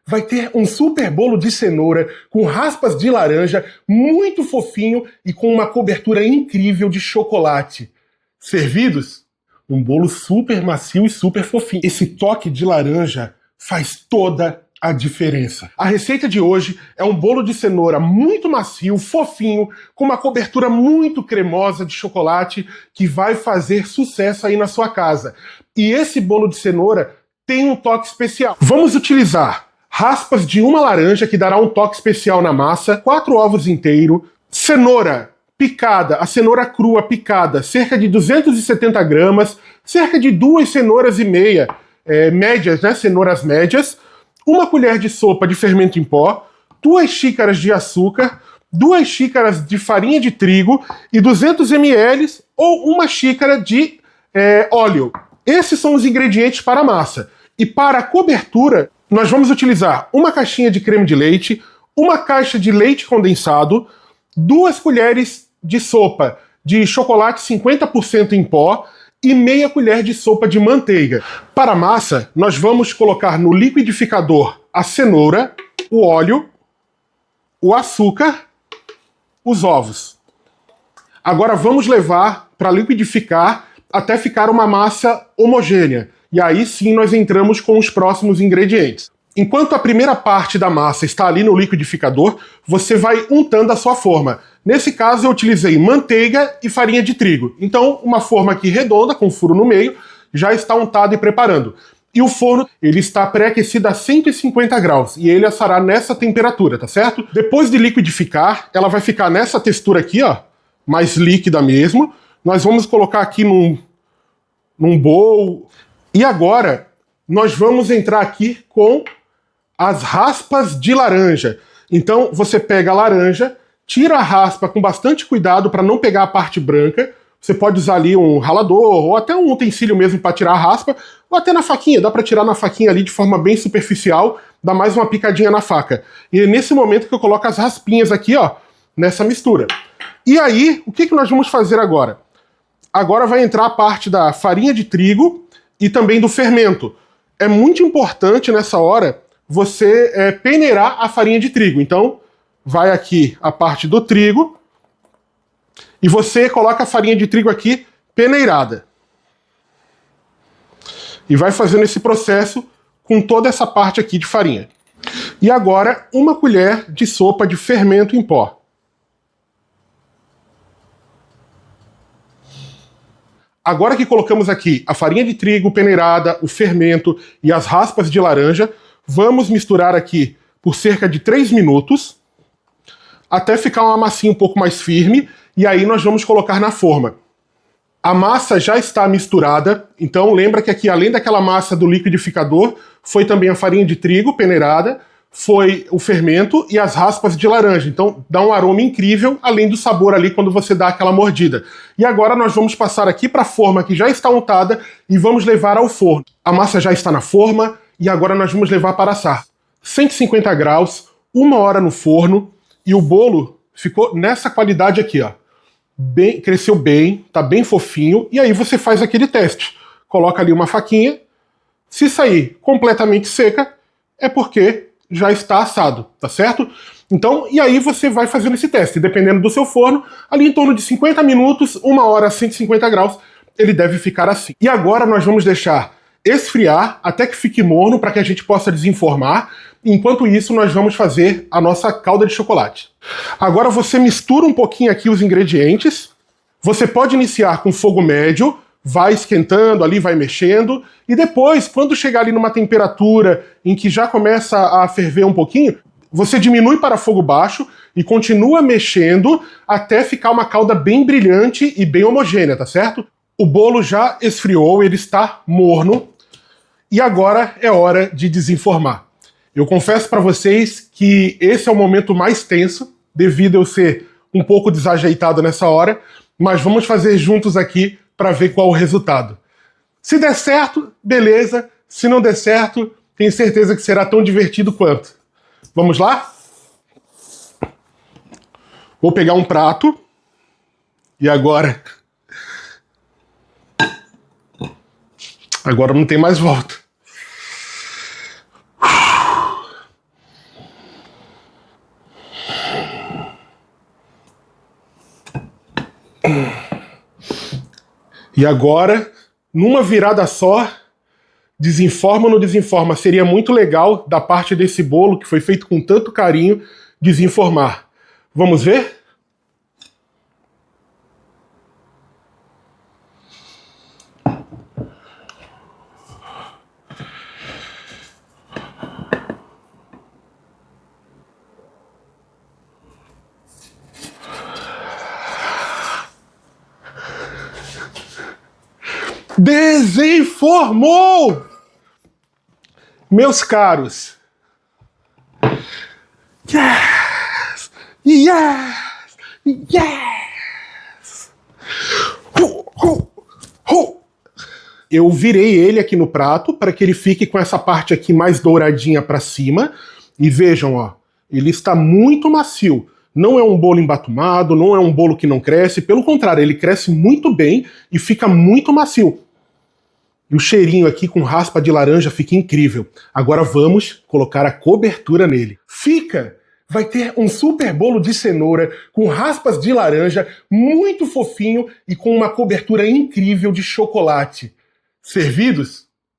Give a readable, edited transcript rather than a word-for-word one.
Vai ter um super bolo de cenoura com raspas de laranja, muito fofinho e com uma cobertura incrível de chocolate. Servidos? Um bolo super macio e super fofinho. Esse toque de laranja faz toda a diferença. A receita de hoje é um bolo de cenoura muito macio, fofinho, com uma cobertura muito cremosa de chocolate que vai fazer sucesso aí na sua casa. E esse bolo de cenoura tem um toque especial. Vamos utilizar raspas de uma laranja, que dará um toque especial na massa, 4 ovos inteiros, cenoura picada, a cenoura crua picada, cerca de 270 gramas, cerca de 2 cenouras e meia, médias, né, cenouras médias, 1 colher de sopa de fermento em pó, 2 xícaras de açúcar, 2 xícaras de farinha de trigo e 200 ml ou 1 xícara de óleo. Esses são os ingredientes para a massa. E para a cobertura, nós vamos utilizar 1 caixinha de creme de leite, 1 caixa de leite condensado, 2 colheres de sopa de chocolate 50% em pó e meia colher de sopa de manteiga. Para a massa, nós vamos colocar no liquidificador a cenoura, o óleo, o açúcar, os ovos. Agora vamos levar para liquidificar até ficar uma massa homogênea. E aí sim nós entramos com os próximos ingredientes. Enquanto a primeira parte da massa está ali no liquidificador, você vai untando a sua forma. Nesse caso eu utilizei manteiga e farinha de trigo. Então uma forma aqui redonda, com furo no meio, já está untada e preparando. E o forno, ele está pré-aquecido a 150 graus e ele assará nessa temperatura, tá certo? Depois de liquidificar, ela vai ficar nessa textura aqui, ó, mais líquida mesmo. Nós vamos colocar aqui num bowl. E agora nós vamos entrar aqui com as raspas de laranja. Então você pega a laranja, tira a raspa com bastante cuidado para não pegar a parte branca. Você pode usar ali um ralador ou até um utensílio mesmo para tirar a raspa, ou até na faquinha, dá para tirar na faquinha ali de forma bem superficial, dá mais uma picadinha na faca. E é nesse momento que eu coloco as raspinhas aqui, ó, nessa mistura. E aí, o que nós vamos fazer agora? Agora vai entrar a parte da farinha de trigo e também do fermento. É muito importante nessa hora você peneirar a farinha de trigo. Então, vai aqui a parte do trigo e você coloca a farinha de trigo aqui peneirada. E vai fazendo esse processo com toda essa parte aqui de farinha. E agora, 1 colher de sopa de fermento em pó. Agora que colocamos aqui a farinha de trigo peneirada, o fermento e as raspas de laranja, vamos misturar aqui por cerca de 3 minutos, até ficar uma massinha um pouco mais firme, e aí nós vamos colocar na forma. A massa já está misturada, então lembra que aqui, além daquela massa do liquidificador, foi também a farinha de trigo peneirada, foi o fermento e as raspas de laranja. Então dá um aroma incrível, além do sabor ali quando você dá aquela mordida. E agora nós vamos passar aqui para a forma que já está untada e vamos levar ao forno. A massa já está na forma e agora nós vamos levar para assar. 150 graus, 1 hora no forno, e o bolo ficou nessa qualidade aqui, ó. Cresceu bem, tá bem fofinho, e aí você faz aquele teste. Coloca ali uma faquinha, se sair completamente seca, é porque já está assado, tá certo? Então, e aí você vai fazendo esse teste, dependendo do seu forno, ali em torno de 50 minutos, 1 hora a 150 graus, ele deve ficar assim. E agora nós vamos deixar esfriar até que fique morno para que a gente possa desenformar. Enquanto isso, nós vamos fazer a nossa calda de chocolate. Agora você mistura um pouquinho aqui os ingredientes. Você pode iniciar com fogo médio, vai esquentando ali, vai mexendo, e depois, quando chegar ali numa temperatura em que já começa a ferver um pouquinho, você diminui para fogo baixo e continua mexendo até ficar uma calda bem brilhante e bem homogênea, tá certo? O bolo já esfriou, ele está morno, e agora é hora de desenformar. Eu confesso para vocês que esse é o momento mais tenso, devido a eu ser um pouco desajeitado nessa hora, mas vamos fazer juntos aqui para ver qual o resultado. Se der certo, beleza. Se não der certo, tenho certeza que será tão divertido quanto. Vamos lá? Vou pegar um prato e agora não tem mais volta. E agora, numa virada só, desinforma ou não desinforma? Seria muito legal, da parte desse bolo, que foi feito com tanto carinho, desinformar. Vamos ver? Desinformou! Meus caros. Yes! Yes! Yes! Eu virei ele aqui no prato para que ele fique com essa parte aqui mais douradinha para cima. E vejam, ó, ele está muito macio. Não é um bolo embatumado, não é um bolo que não cresce. Pelo contrário, ele cresce muito bem e fica muito macio. E o cheirinho aqui com raspa de laranja fica incrível. Agora vamos colocar a cobertura nele. Vai ter um super bolo de cenoura com raspas de laranja, muito fofinho e com uma cobertura incrível de chocolate. Servidos?